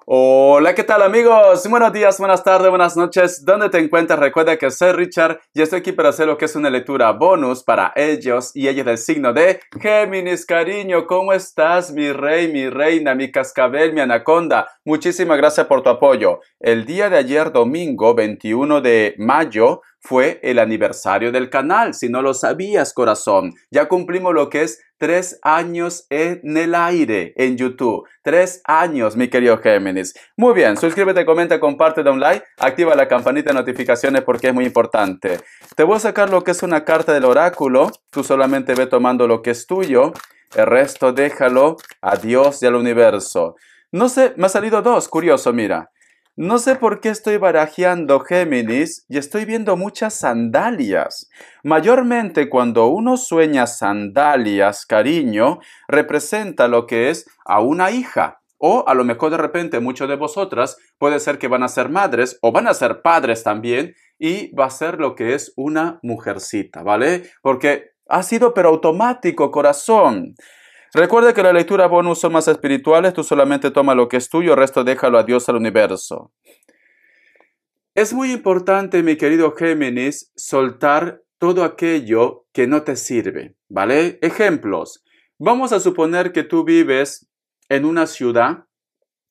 Hola, ¿qué tal amigos? Buenos días, buenas tardes, buenas noches. ¿Dónde te encuentras? Recuerda que soy Richard y estoy aquí para hacer lo que es una lectura bonus para ellos y ellas del signo de Géminis. Cariño, ¿cómo estás? Mi rey, mi reina, mi cascabel, mi anaconda. Muchísimas gracias por tu apoyo. El día de ayer, domingo 21 de mayo, fue el aniversario del canal. Si no lo sabías, corazón, ya cumplimos lo que es 3 años en el aire en YouTube. 3 años, mi querido Géminis. Muy bien, suscríbete, comenta, comparte, da un like, activa la campanita de notificaciones porque es muy importante. Te voy a sacar lo que es una carta del oráculo. Tú solamente ve tomando lo que es tuyo. El resto déjalo a Dios y al universo. No sé, me ha salido dos, curioso, mira. No sé por qué estoy barajeando Géminis y estoy viendo muchas sandalias. Mayormente cuando uno sueña sandalias, cariño, representa lo que es a una hija. O a lo mejor de repente muchos de vosotras puede ser que van a ser madres o van a ser padres también y va a ser lo que es una mujercita, ¿vale? Porque ha sido pero automático, corazón. Recuerda que la lectura bonus son más espirituales, tú solamente toma lo que es tuyo, el resto déjalo a Dios, al universo. Es muy importante, mi querido Géminis, soltar todo aquello que no te sirve, ¿vale? Ejemplos. Vamos a suponer que tú vives en una ciudad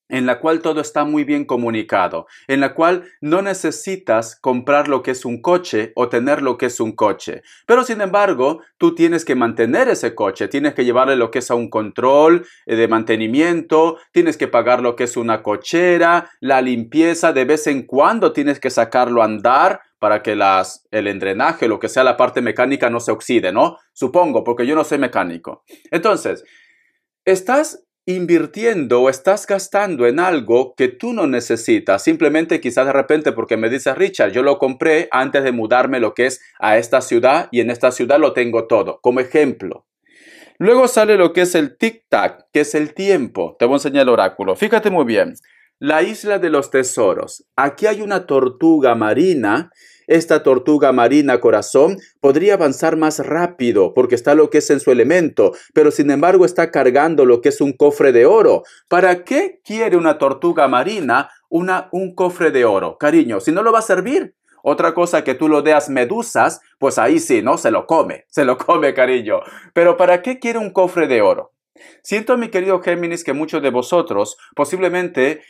en la cual todo está muy bien comunicado, en la cual no necesitas comprar lo que es un coche o tener lo que es un coche. Pero sin embargo, tú tienes que mantener ese coche, tienes que llevarle lo que es a un control de mantenimiento, tienes que pagar lo que es una cochera, la limpieza, de vez en cuando tienes que sacarlo a andar para que el engrenaje, lo que sea la parte mecánica no se oxide, ¿no? Supongo, porque yo no soy mecánico. Entonces, estás invirtiendo o estás gastando en algo que tú no necesitas, simplemente quizás de repente porque me dices, Richard, yo lo compré antes de mudarme lo que es a esta ciudad y en esta ciudad lo tengo todo, como ejemplo. Luego sale lo que es el tic-tac, que es el tiempo. Te voy a enseñar el oráculo. Fíjate muy bien. La isla de los tesoros. Aquí hay una tortuga marina. Esta tortuga marina, corazón, podría avanzar más rápido porque está lo que es en su elemento, pero sin embargo está cargando lo que es un cofre de oro. ¿Para qué quiere una tortuga marina un cofre de oro? Cariño, si no lo va a servir. Otra cosa que tú lo veas medusas, pues ahí sí, ¿no? Se lo come, cariño. Pero ¿para qué quiere un cofre de oro? Siento, mi querido Géminis, que muchos de vosotros posiblemente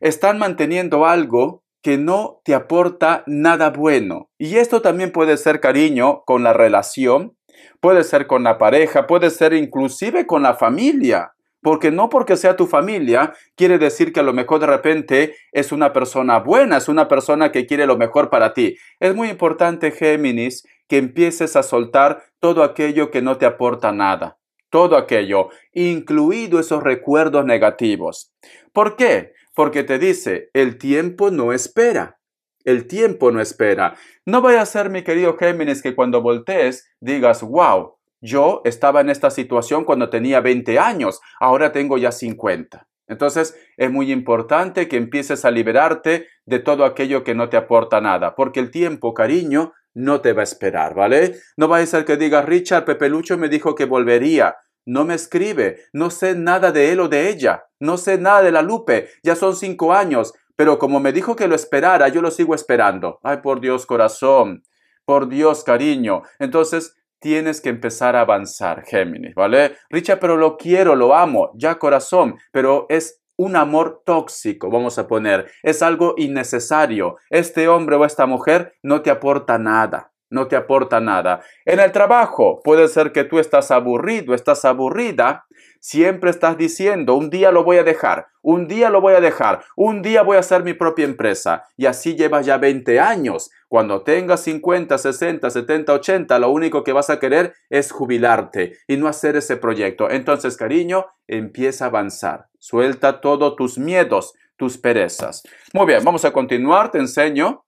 están manteniendo algo que no te aporta nada bueno. Y esto también puede ser, cariño, con la relación, puede ser con la pareja, puede ser inclusive con la familia. Porque no porque sea tu familia, quiere decir que a lo mejor de repente es una persona buena, es una persona que quiere lo mejor para ti. Es muy importante, Géminis, que empieces a soltar todo aquello que no te aporta nada. Todo aquello, incluido esos recuerdos negativos. ¿Por qué? Porque te dice, el tiempo no espera. El tiempo no espera. No vaya a ser, mi querido Géminis, que cuando voltees digas, wow, yo estaba en esta situación cuando tenía 20 años, ahora tengo ya 50. Entonces, es muy importante que empieces a liberarte de todo aquello que no te aporta nada, porque el tiempo, cariño, no te va a esperar, ¿vale? No vaya a ser que digas, Richard, Pepe Lucho me dijo que volvería. No me escribe, no sé nada de él o de ella, no sé nada de la Lupe, ya son 5 años, pero como me dijo que lo esperara, yo lo sigo esperando. Ay, por Dios, corazón, por Dios, cariño. Entonces, tienes que empezar a avanzar, Géminis, ¿vale? Richard, pero lo quiero, lo amo, ya corazón, pero es un amor tóxico, vamos a poner, es algo innecesario. Este hombre o esta mujer no te aporta nada. No te aporta nada. En el trabajo puede ser que tú estás aburrido, estás aburrida, siempre estás diciendo, un día lo voy a dejar, un día lo voy a dejar, un día voy a hacer mi propia empresa. Y así llevas ya 20 años. Cuando tengas 50, 60, 70, 80, lo único que vas a querer es jubilarte y no hacer ese proyecto. Entonces, cariño, empieza a avanzar. Suelta todos tus miedos, tus perezas. Muy bien, vamos a continuar. Te enseño,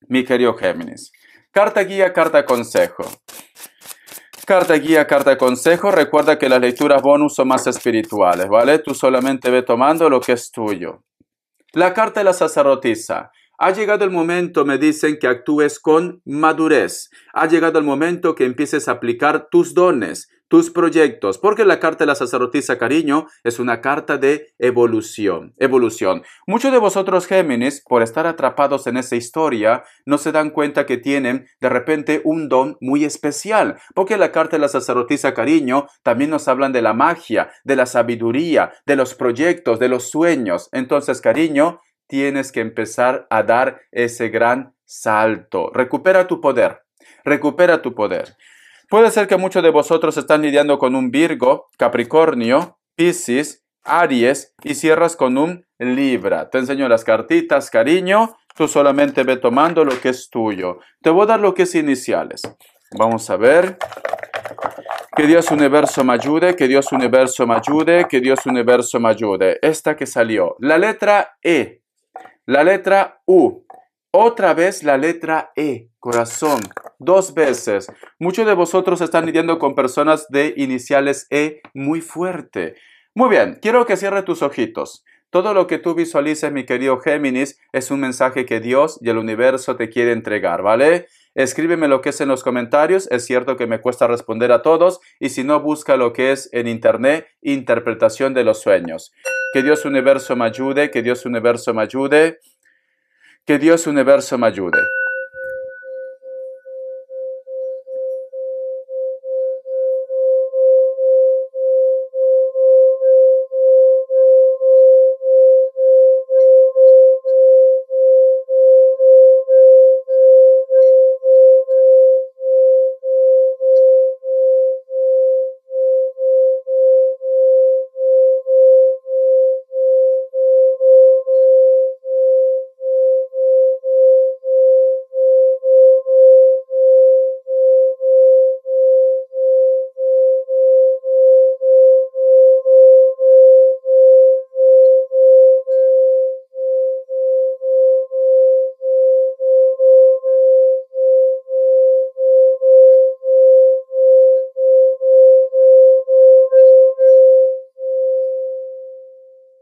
mi querido Géminis. Carta guía, carta consejo. Carta guía, carta consejo. Recuerda que las lecturas bonus son más espirituales, ¿vale? Tú solamente ve tomando lo que es tuyo. La carta de la sacerdotisa. Ha llegado el momento, me dicen, que actúes con madurez. Ha llegado el momento que empieces a aplicar tus dones, tus proyectos, porque la carta de la sacerdotisa cariño es una carta de evolución. Muchos de vosotros, Géminis, por estar atrapados en esa historia, no se dan cuenta que tienen de repente un don muy especial, porque la carta de la sacerdotisa cariño también nos hablan de la magia, de la sabiduría, de los proyectos, de los sueños. Entonces, cariño, tienes que empezar a dar ese gran salto. Recupera tu poder. Recupera tu poder. Puede ser que muchos de vosotros están lidiando con un Virgo, Capricornio, Piscis, Aries y cierras con un Libra. Te enseño las cartitas, cariño. Tú solamente ve tomando lo que es tuyo. Te voy a dar lo que es iniciales. Vamos a ver. Que Dios universo me ayude, que Dios universo me ayude, que Dios universo me ayude. Esta que salió. La letra E. La letra U. Otra vez la letra E, corazón, 2 veces. Muchos de vosotros están lidiando con personas de iniciales E muy fuerte. Muy bien, quiero que cierre tus ojitos. Todo lo que tú visualices, mi querido Géminis, es un mensaje que Dios y el universo te quiere entregar, ¿vale? Escríbeme lo que es en los comentarios. Es cierto que me cuesta responder a todos y si no, busca lo que es en internet, interpretación de los sueños. Que Dios universo me ayude, que Dios universo me ayude. Que Dios universo me ayude.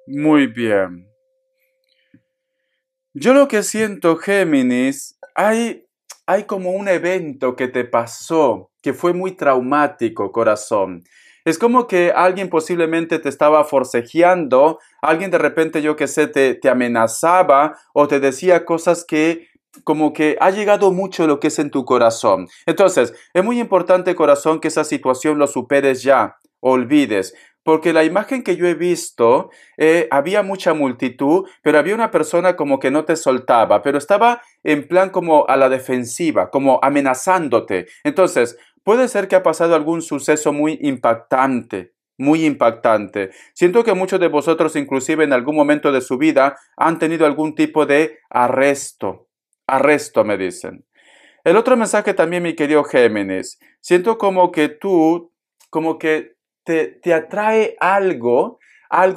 Muy bien. Yo lo que siento, Géminis, hay como un evento que te pasó, que fue muy traumático, corazón. Es como que alguien posiblemente te estaba forcejeando, alguien de repente, yo que sé, te amenazaba o te decía cosas que como que ha llegado mucho lo que es en tu corazón. Entonces, es muy importante, corazón, que esa situación lo superes ya, olvides. Porque la imagen que yo he visto, había mucha multitud, pero había una persona como que no te soltaba, pero estaba en plan como a la defensiva, como amenazándote. Entonces, puede ser que ha pasado algún suceso muy impactante, muy impactante. Siento que muchos de vosotros, inclusive en algún momento de su vida, han tenido algún tipo de arresto. Arresto, me dicen. El otro mensaje también, mi querido Géminis. Siento como que tú, como que te atrae algo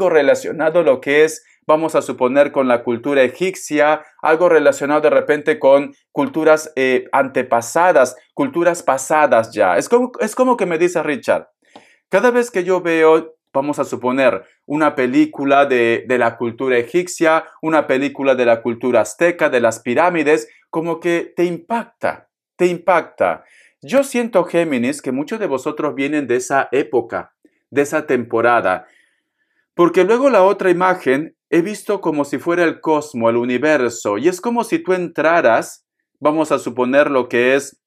relacionado a lo que es, vamos a suponer, con la cultura egipcia, algo relacionado de repente con culturas antepasadas, culturas pasadas ya. Es como que me dice Richard, cada vez que yo veo, vamos a suponer, una película de la cultura egipcia, una película de la cultura azteca, de las pirámides, como que te impacta, te impacta. Yo siento, Géminis, que muchos de vosotros vienen de esa época, de esa temporada, porque luego la otra imagen he visto como si fuera el cosmos, el universo, y es como si tú entraras, vamos a suponer lo que es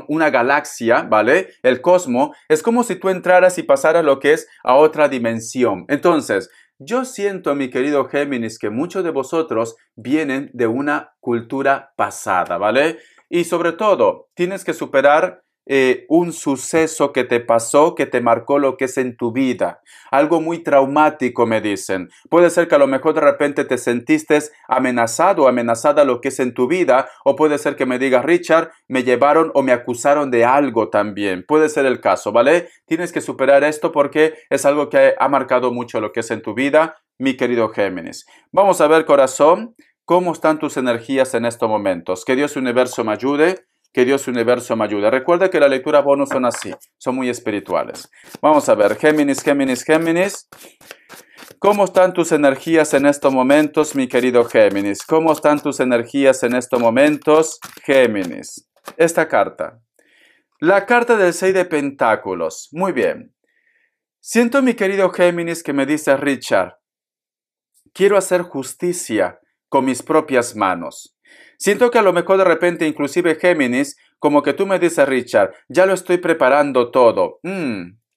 una galaxia, ¿vale? El cosmos, es como si tú entraras y pasaras lo que es a otra dimensión. Entonces, yo siento, mi querido Géminis, que muchos de vosotros vienen de una cultura pasada, ¿vale? Y sobre todo, tienes que superar un suceso que te pasó, que te marcó lo que es en tu vida. Algo muy traumático, me dicen. Puede ser que a lo mejor de repente te sentiste amenazado o amenazada lo que es en tu vida, o puede ser que me digas, Richard, me llevaron o me acusaron de algo también. Puede ser el caso, ¿vale? Tienes que superar esto porque es algo que ha marcado mucho lo que es en tu vida, mi querido Géminis. Vamos a ver, corazón, cómo están tus energías en estos momentos. Que Dios universo me ayude. Que Dios universo me ayude. Recuerda que las lecturas bonus son así, son muy espirituales. Vamos a ver, Géminis, Géminis, Géminis. ¿Cómo están tus energías en estos momentos, mi querido Géminis? ¿Cómo están tus energías en estos momentos, Géminis? Esta carta. La carta del 6 de Pentáculos. Muy bien. Siento, mi querido Géminis, que me dice Richard, quiero hacer justicia con mis propias manos. Siento que a lo mejor de repente, inclusive Géminis, como que tú me dices, Richard, ya lo estoy preparando todo.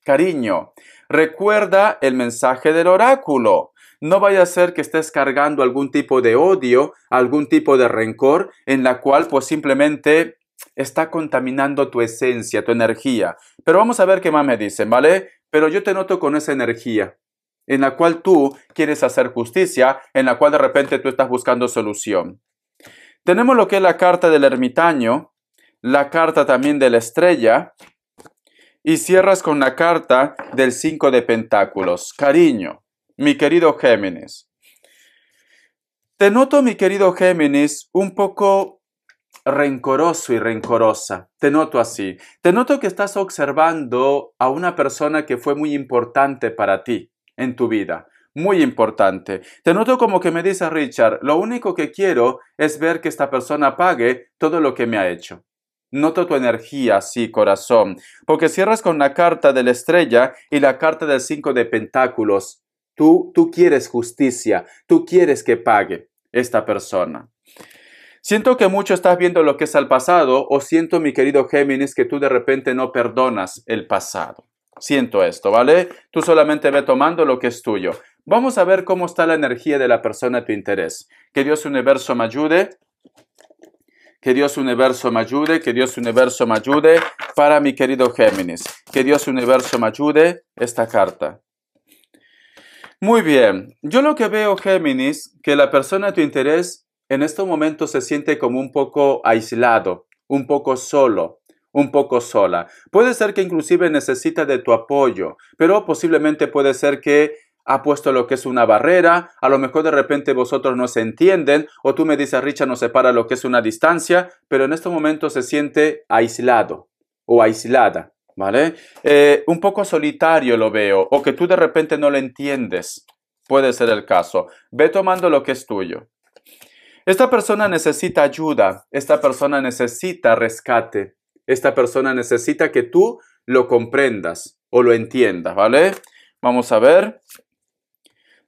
Cariño, recuerda el mensaje del oráculo. No vaya a ser que estés cargando algún tipo de odio, algún tipo de rencor, en la cual pues simplemente está contaminando tu esencia, tu energía. Pero vamos a ver qué más me dicen, ¿vale? Pero yo te noto con esa energía, en la cual tú quieres hacer justicia, en la cual de repente tú estás buscando solución. Tenemos lo que es la carta del ermitaño, la carta también de la estrella, y cierras con la carta del 5 de Pentáculos. Cariño, mi querido Géminis. Te noto, mi querido Géminis, un poco rencoroso y rencorosa. Te noto así. Te noto que estás observando a una persona que fue muy importante para ti en tu vida. Muy importante. Te noto como que me dice Richard, lo único que quiero es ver que esta persona pague todo lo que me ha hecho. Noto tu energía, sí, corazón. Porque cierras con la carta de la estrella y la carta del 5 de Pentáculos. Tú quieres justicia. Tú quieres que pague esta persona. Siento que mucho estás viendo lo que es el pasado, o siento, mi querido Géminis, que tú de repente no perdonas el pasado. Siento esto, ¿vale? Tú solamente ve tomando lo que es tuyo. Vamos a ver cómo está la energía de la persona de tu interés. Que Dios Universo me ayude. Que Dios Universo me ayude. Que Dios Universo me ayude para mi querido Géminis. Que Dios Universo me ayude esta carta. Muy bien. Yo lo que veo, Géminis, que la persona de tu interés en estos momentos se siente como un poco aislado, un poco solo, un poco sola. Puede ser que inclusive necesita de tu apoyo, pero posiblemente puede ser que ha puesto lo que es una barrera, a lo mejor de repente vosotros no se entienden, o tú me dices, Richard, nos separa lo que es una distancia, pero en estos momentos se siente aislado o aislada, ¿vale? Un poco solitario lo veo, o que tú de repente no lo entiendes. Puede ser el caso. Ve tomando lo que es tuyo. Esta persona necesita ayuda, esta persona necesita rescate, esta persona necesita que tú lo comprendas o lo entiendas, ¿vale? Vamos a ver.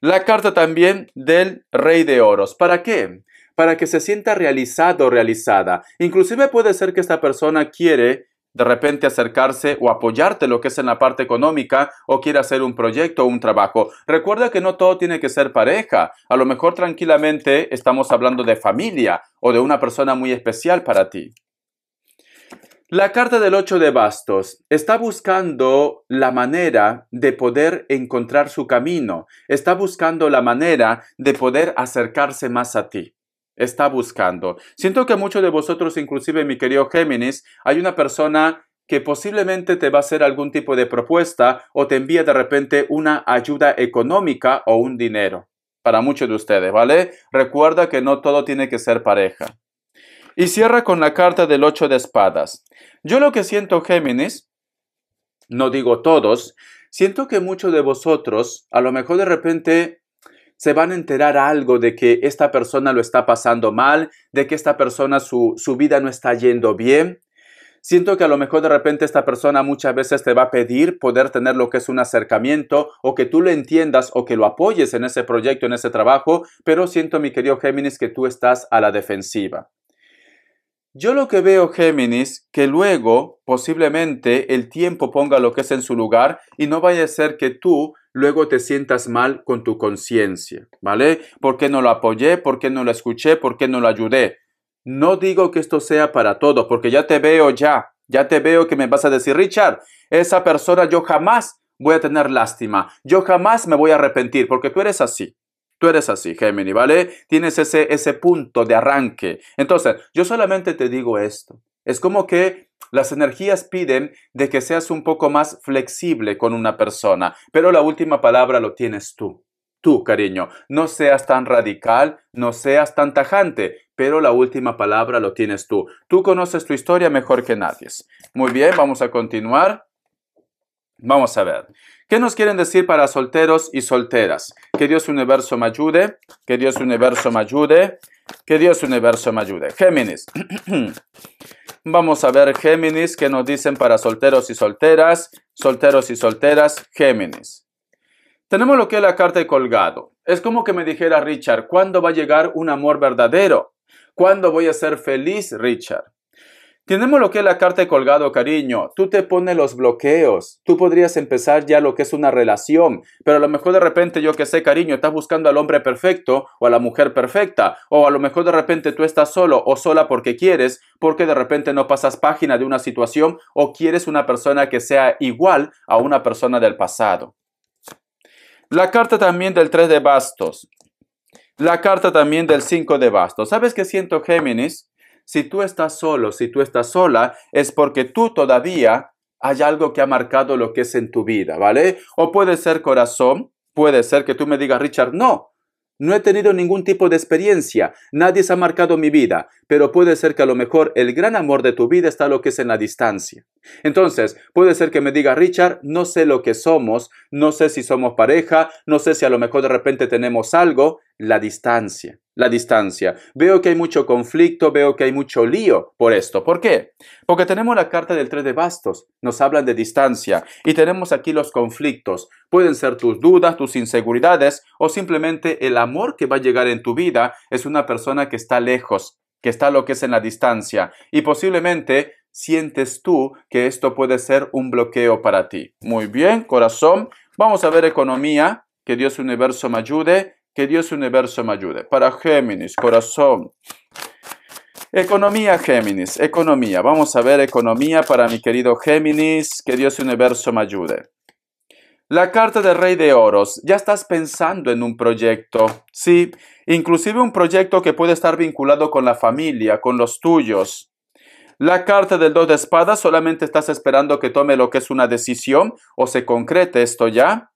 La carta también del Rey de Oros. ¿Para qué? Para que se sienta realizado o realizada. Inclusive puede ser que esta persona quiere de repente acercarse o apoyarte lo que es en la parte económica o quiere hacer un proyecto o un trabajo. Recuerda que no todo tiene que ser pareja. A lo mejor tranquilamente estamos hablando de familia o de una persona muy especial para ti. La carta del 8 de bastos está buscando la manera de poder encontrar su camino. Está buscando la manera de poder acercarse más a ti. Está buscando. Siento que muchos de vosotros, inclusive mi querido Géminis, hay una persona que posiblemente te va a hacer algún tipo de propuesta o te envía de repente una ayuda económica o un dinero. Para muchos de ustedes, ¿vale? Recuerda que no todo tiene que ser pareja. Y cierra con la carta del 8 de espadas. Yo lo que siento, Géminis, no digo todos, siento que muchos de vosotros, a lo mejor de repente se van a enterar algo de que esta persona lo está pasando mal, de que esta persona su vida no está yendo bien. Siento que a lo mejor de repente esta persona muchas veces te va a pedir poder tener lo que es un acercamiento o que tú lo entiendas o que lo apoyes en ese proyecto, en ese trabajo, pero siento, mi querido Géminis, que tú estás a la defensiva. Yo lo que veo, Géminis, que luego posiblemente el tiempo ponga lo que es en su lugar y no vaya a ser que tú luego te sientas mal con tu conciencia, ¿vale? ¿Por qué no lo apoyé? ¿Por qué no lo escuché? ¿Por qué no lo ayudé? No digo que esto sea para todo, porque ya te veo ya te veo que me vas a decir, Richard, esa persona yo jamás voy a tener lástima, yo jamás me voy a arrepentir, porque tú eres así. Tú eres así, Géminis, ¿vale? Tienes ese punto de arranque. Entonces, yo solamente te digo esto. Es como que las energías piden de que seas un poco más flexible con una persona, pero la última palabra lo tienes tú. Tú, cariño, no seas tan radical, no seas tan tajante, pero la última palabra lo tienes tú. Tú conoces tu historia mejor que nadie. Muy bien, vamos a continuar. Vamos a ver. ¿Qué nos quieren decir para solteros y solteras? Que Dios Universo me ayude. Que Dios Universo me ayude. Que Dios Universo me ayude. Géminis. Vamos a ver Géminis, ¿qué nos dicen para solteros y solteras? Solteros y solteras, Géminis. Tenemos lo que es la carta de colgado. Es como que me dijera Richard, ¿cuándo va a llegar un amor verdadero? ¿Cuándo voy a ser feliz, Richard? Tenemos lo que es la carta de colgado, cariño. Tú te pones los bloqueos. Tú podrías empezar ya lo que es una relación. Pero a lo mejor de repente, yo que sé, cariño, estás buscando al hombre perfecto o a la mujer perfecta. O a lo mejor de repente tú estás solo o sola porque quieres, porque de repente no pasas página de una situación o quieres una persona que sea igual a una persona del pasado. La carta también del 3 de bastos. La carta también del 5 de bastos. ¿Sabes qué siento, Géminis? Si tú estás solo, si tú estás sola, es porque tú todavía hay algo que ha marcado lo que es en tu vida, ¿vale? O puede ser corazón, puede ser que tú me digas, Richard, no he tenido ningún tipo de experiencia, nadie se ha marcado mi vida, pero puede ser que a lo mejor el gran amor de tu vida está lo que es en la distancia. Entonces, puede ser que me diga, Richard, no sé lo que somos, no sé si somos pareja, no sé si a lo mejor de repente tenemos algo, la distancia. La distancia. Veo que hay mucho conflicto, veo que hay mucho lío por esto. ¿Por qué? Porque tenemos la carta del 3 de bastos, nos hablan de distancia y tenemos aquí los conflictos. Pueden ser tus dudas, tus inseguridades o simplemente el amor que va a llegar en tu vida es una persona que está lejos, que está lo que es en la distancia y posiblemente sientes tú que esto puede ser un bloqueo para ti. Muy bien, corazón. Vamos a ver economía, que Dios universo me ayude. Que Dios universo me ayude. Para Géminis, corazón. Economía, Géminis, economía. Vamos a ver economía para mi querido Géminis. Que Dios universo me ayude. La carta del Rey de Oros. Ya estás pensando en un proyecto. Sí, inclusive un proyecto que puede estar vinculado con la familia, con los tuyos. La carta del 2 de espadas. Solamente estás esperando que tome lo que es una decisión o se concrete esto ya.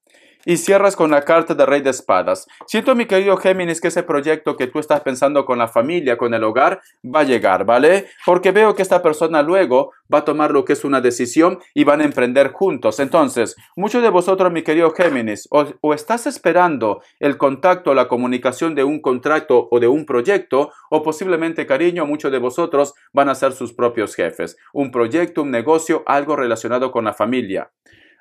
Y cierras con la carta de Rey de Espadas. Siento, mi querido Géminis, que ese proyecto que tú estás pensando con la familia, con el hogar, va a llegar, ¿vale? Porque veo que esta persona luego va a tomar lo que es una decisión y van a emprender juntos. Entonces, muchos de vosotros, mi querido Géminis, o estás esperando el contacto, la comunicación de un contrato o de un proyecto, o posiblemente, cariño, muchos de vosotros van a ser sus propios jefes. Un proyecto, un negocio, algo relacionado con la familia.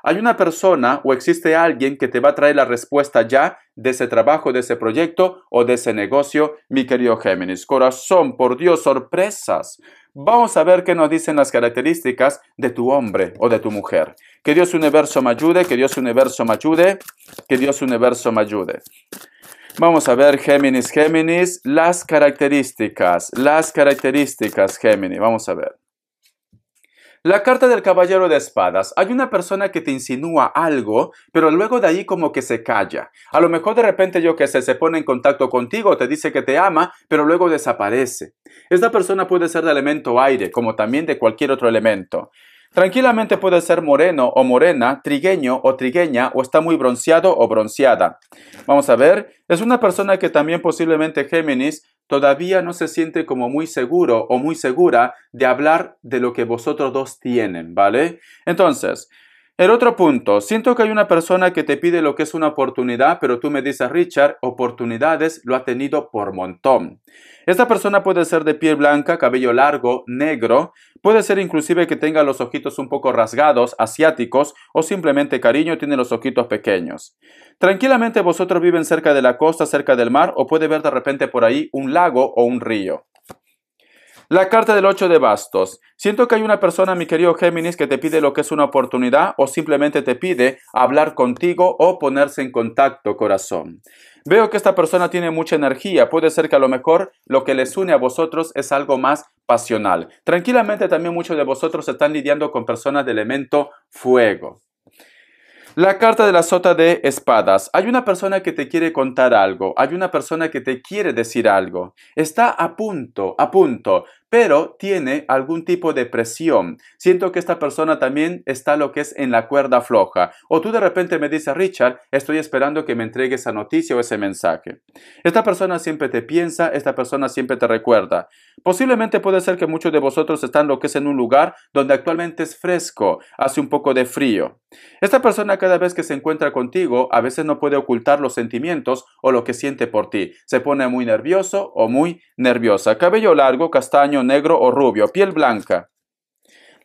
Hay una persona o existe alguien que te va a traer la respuesta ya de ese trabajo, de ese proyecto o de ese negocio, mi querido Géminis. Corazón, por Dios, sorpresas. Vamos a ver qué nos dicen las características de tu hombre o de tu mujer. Que Dios universo me ayude, que Dios universo me ayude, que Dios universo me ayude. Vamos a ver, Géminis, Géminis, las características, Géminis. Vamos a ver. La carta del caballero de espadas. Hay una persona que te insinúa algo, pero luego de ahí como que se calla. A lo mejor de repente, yo que sé, se pone en contacto contigo, te dice que te ama, pero luego desaparece. Esta persona puede ser de elemento aire, como también de cualquier otro elemento. Tranquilamente puede ser moreno o morena, trigueño o trigueña, o está muy bronceado o bronceada. Vamos a ver, es una persona que también posiblemente, Géminis, todavía no se siente como muy seguro o muy segura de hablar de lo que vosotros dos tienen, ¿vale? Entonces, el otro punto, siento que hay una persona que te pide lo que es una oportunidad, pero tú me dices, Richard, oportunidades lo ha tenido por montón. Esta persona puede ser de piel blanca, cabello largo, negro, puede ser inclusive que tenga los ojitos un poco rasgados, asiáticos, o simplemente, cariño, tiene los ojitos pequeños. Tranquilamente vosotros viven cerca de la costa, cerca del mar, o puede ver de repente por ahí un lago o un río. La carta del 8 de bastos. Siento que hay una persona, mi querido Géminis, que te pide lo que es una oportunidad o simplemente te pide hablar contigo o ponerse en contacto, corazón. Veo que esta persona tiene mucha energía. Puede ser que a lo mejor lo que les une a vosotros es algo más pasional. Tranquilamente también muchos de vosotros están lidiando con personas de elemento fuego. La carta de la sota de espadas. Hay una persona que te quiere contar algo. Hay una persona que te quiere decir algo. Está a punto, pero tiene algún tipo de presión. Siento que esta persona también está lo que es en la cuerda floja. O tú de repente me dices, Richard, estoy esperando que me entregue esa noticia o ese mensaje. Esta persona siempre te piensa, esta persona siempre te recuerda. Posiblemente puede ser que muchos de vosotros están lo que es en un lugar donde actualmente es fresco, hace un poco de frío. Esta persona cada vez que se encuentra contigo a veces no puede ocultar los sentimientos o lo que siente por ti. Se pone muy nervioso o muy nerviosa. Cabello largo, castaño, negro o rubio, piel blanca.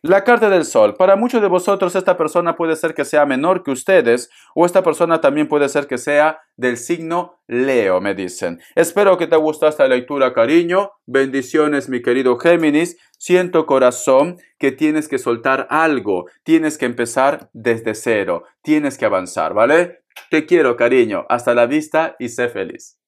La carta del sol. Para muchos de vosotros esta persona puede ser que sea menor que ustedes o esta persona también puede ser que sea del signo Leo, me dicen. Espero que te gustó esta lectura, cariño. Bendiciones, mi querido Géminis. Siento, corazón, que tienes que soltar algo. Tienes que empezar desde cero. Tienes que avanzar, ¿vale? Te quiero, cariño. Hasta la vista y sé feliz.